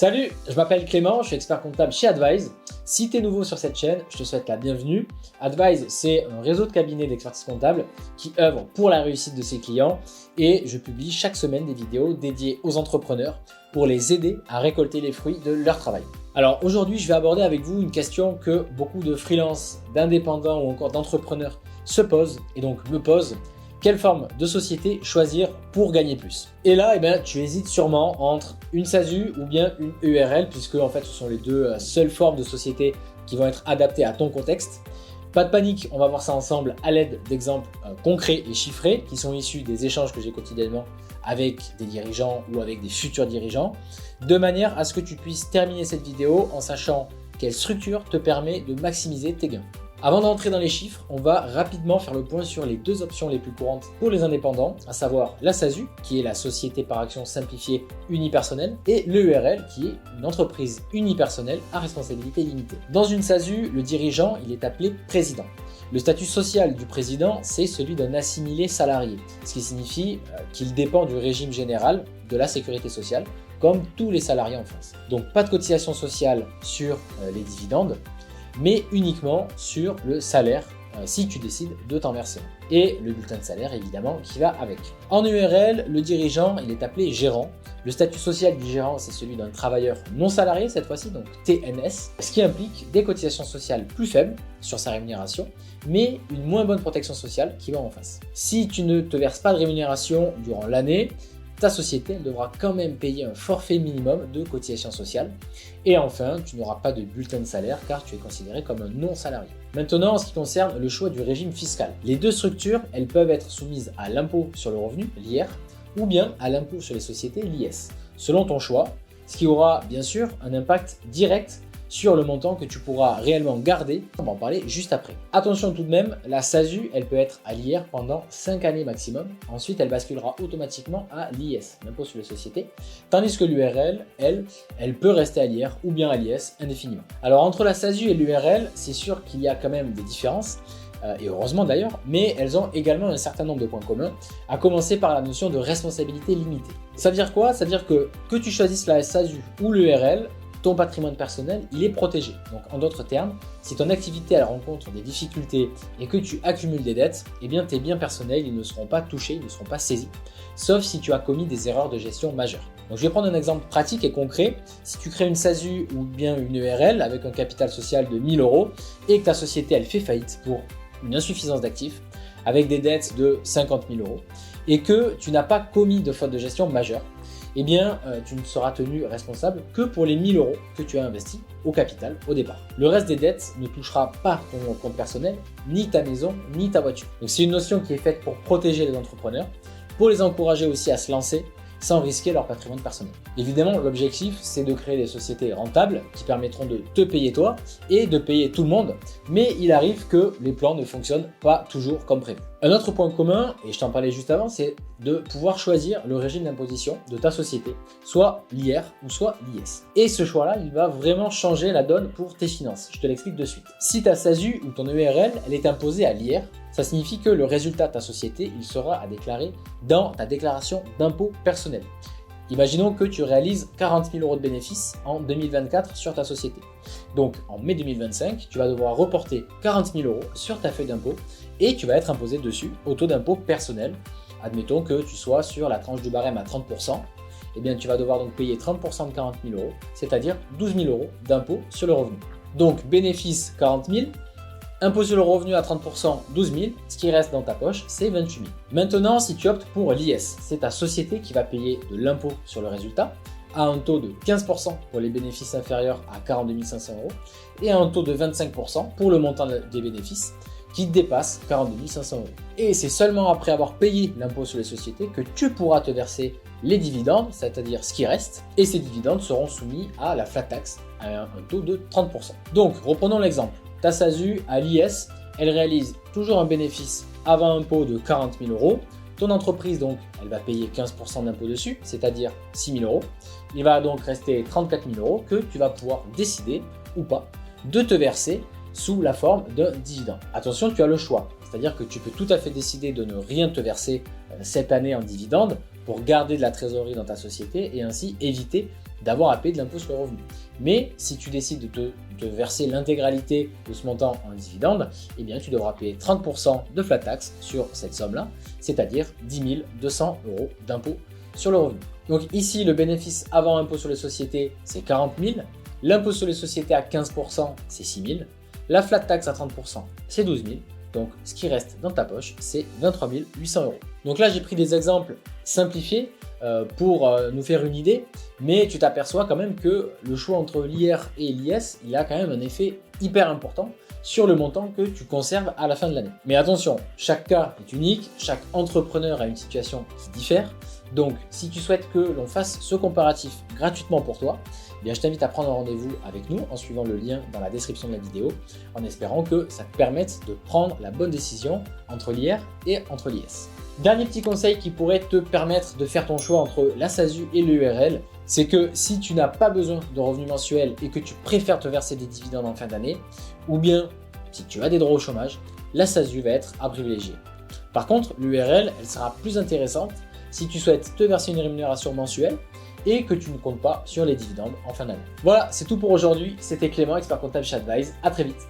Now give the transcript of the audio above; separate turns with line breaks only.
Salut, je m'appelle Clément, je suis expert comptable chez Advise. Si tu es nouveau sur cette chaîne, je te souhaite la bienvenue. Advise, c'est un réseau de cabinets d'expertise comptable qui œuvre pour la réussite de ses clients et je publie chaque semaine des vidéos dédiées aux entrepreneurs pour les aider à récolter les fruits de leur travail. Alors aujourd'hui, je vais aborder avec vous une question que beaucoup de freelances, d'indépendants ou encore d'entrepreneurs se posent et donc me posent. Quelle forme de société choisir pour gagner plus? Et là, tu hésites sûrement entre une SASU ou bien une URL, puisque en fait, ce sont les deux seules formes de société qui vont être adaptées à ton contexte. Pas de panique, on va voir ça ensemble à l'aide d'exemples concrets et chiffrés qui sont issus des échanges que j'ai quotidiennement avec des dirigeants ou avec des futurs dirigeants, de manière à ce que tu puisses terminer cette vidéo en sachant quelle structure te permet de maximiser tes gains. Avant d'entrer dans les chiffres, on va rapidement faire le point sur les deux options les plus courantes pour les indépendants, à savoir la SASU, qui est la société par action simplifiée unipersonnelle, et l'EURL, qui est une entreprise unipersonnelle à responsabilité limitée. Dans une SASU, le dirigeant, il est appelé président. Le statut social du président, c'est celui d'un assimilé salarié, ce qui signifie qu'il dépend du régime général de la sécurité sociale, comme tous les salariés en France. Donc pas de cotisation sociale sur les dividendes, mais uniquement sur le salaire si tu décides de t'en verser. Et le bulletin de salaire évidemment qui va avec. En URL, le dirigeant il est appelé gérant. Le statut social du gérant c'est celui d'un travailleur non salarié cette fois-ci, donc TNS, ce qui implique des cotisations sociales plus faibles sur sa rémunération, mais une moins bonne protection sociale qui va en face. Si tu ne te verses pas de rémunération durant l'année, ta société elle devra quand même payer un forfait minimum de cotisation sociale. Et enfin, tu n'auras pas de bulletin de salaire car tu es considéré comme un non-salarié. Maintenant, en ce qui concerne le choix du régime fiscal, les deux structures, elles peuvent être soumises à l'impôt sur le revenu, l'IR, ou bien à l'impôt sur les sociétés, l'IS, selon ton choix, ce qui aura bien sûr un impact direct sur le montant que tu pourras réellement garder. On va en parler juste après. Attention tout de même, la SASU, elle peut être à l'IR pendant 5 années maximum. Ensuite, elle basculera automatiquement à l'IS, l'impôt sur les sociétés. Tandis que l'URL, elle peut rester à l'IR ou bien à l'IS indéfiniment. Alors entre la SASU et l'URL, c'est sûr qu'il y a quand même des différences. Et heureusement d'ailleurs, mais elles ont également un certain nombre de points communs, à commencer par la notion de responsabilité limitée. Ça veut dire quoi? Ça veut dire que tu choisisses la SASU ou l'URL, ton patrimoine personnel, il est protégé. Donc en d'autres termes, si ton activité elle rencontre des difficultés et que tu accumules des dettes, eh bien tes biens personnels ils ne seront pas touchés, ils ne seront pas saisis, sauf si tu as commis des erreurs de gestion majeures. Donc je vais prendre un exemple pratique et concret. Si tu crées une SASU ou bien une URL avec un capital social de 1000 € et que ta société elle fait faillite pour une insuffisance d'actifs, avec des dettes de 50 000 € et que tu n'as pas commis de faute de gestion majeure, eh bien, tu ne seras tenu responsable que pour les 1000 € que tu as investis au capital au départ. Le reste des dettes ne touchera pas ton compte personnel, ni ta maison, ni ta voiture. Donc c'est une notion qui est faite pour protéger les entrepreneurs, pour les encourager aussi à se lancer sans risquer leur patrimoine personnel. Évidemment, l'objectif, c'est de créer des sociétés rentables qui permettront de te payer toi et de payer tout le monde, mais il arrive que les plans ne fonctionnent pas toujours comme prévu. Un autre point commun, et je t'en parlais juste avant, c'est de pouvoir choisir le régime d'imposition de ta société, soit l'IR ou soit l'IS. Et ce choix-là, il va vraiment changer la donne pour tes finances. Je te l'explique de suite. Si ta SASU ou ton URL, elle est imposée à l'IR, ça signifie que le résultat de ta société, il sera à déclarer dans ta déclaration d'impôt personnel. Imaginons que tu réalises 40 000 € de bénéfices en 2024 sur ta société. Donc en mai 2025, tu vas devoir reporter 40 000 € sur ta feuille d'impôt et tu vas être imposé dessus au taux d'impôt personnel. Admettons que tu sois sur la tranche du barème à 30%, eh bien tu vas devoir donc payer 30% de 40 000 €, c'est-à-dire 12 000 € d'impôt sur le revenu. Donc bénéfice 40 000, impôt sur le revenu à 30%, 12 000, ce qui reste dans ta poche, c'est 28 000. Maintenant, si tu optes pour l'IS, c'est ta société qui va payer de l'impôt sur le résultat, à un taux de 15% pour les bénéfices inférieurs à 42 500 € et à un taux de 25% pour le montant des bénéfices qui dépasse 42 500 €. Et c'est seulement après avoir payé l'impôt sur les sociétés que tu pourras te verser les dividendes, c'est-à-dire ce qui reste, et ces dividendes seront soumis à la flat tax à un taux de 30%. Donc, reprenons l'exemple. Ta SASU à l'IS, elle réalise toujours un bénéfice avant impôt de 40 000 €. Ton entreprise, donc, elle va payer 15% d'impôt dessus, c'est-à-dire 6 000 €. Il va donc rester 34 000 € que tu vas pouvoir décider, ou pas, de te verser sous la forme d'un dividende. Attention, tu as le choix, c'est-à-dire que tu peux tout à fait décider de ne rien te verser cette année en dividende pour garder de la trésorerie dans ta société et ainsi éviter d'avoir à payer de l'impôt sur le revenu. Mais si tu décides de te verser l'intégralité de ce montant en dividende, eh bien tu devras payer 30% de flat tax sur cette somme-là, c'est-à-dire 10 200 € d'impôt sur le revenu. Donc ici, le bénéfice avant impôt sur les sociétés, c'est 40 000. L'impôt sur les sociétés à 15%, c'est 6 000. La flat tax à 30%, c'est 12 000. Donc ce qui reste dans ta poche, c'est 23 800 €. Donc là, j'ai pris des exemples simplifiés pour nous faire une idée, mais tu t'aperçois quand même que le choix entre l'IR et l'IS, il a quand même un effet hyper important sur le montant que tu conserves à la fin de l'année. Mais attention, chaque cas est unique, chaque entrepreneur a une situation qui diffère. Donc, si tu souhaites que l'on fasse ce comparatif gratuitement pour toi, eh bien, je t'invite à prendre un rendez-vous avec nous en suivant le lien dans la description de la vidéo, en espérant que ça te permette de prendre la bonne décision entre l'IR et entre l'IS. Dernier petit conseil qui pourrait te permettre de faire ton choix entre la SASU et l'URL, c'est que si tu n'as pas besoin de revenus mensuels et que tu préfères te verser des dividendes en fin d'année, ou bien si tu as des droits au chômage, la SASU va être à privilégier. Par contre, l'URL, elle sera plus intéressante si tu souhaites te verser une rémunération mensuelle et que tu ne comptes pas sur les dividendes en fin d'année. Voilà, c'est tout pour aujourd'hui. C'était Clément, expert comptable chez Advise. À très vite.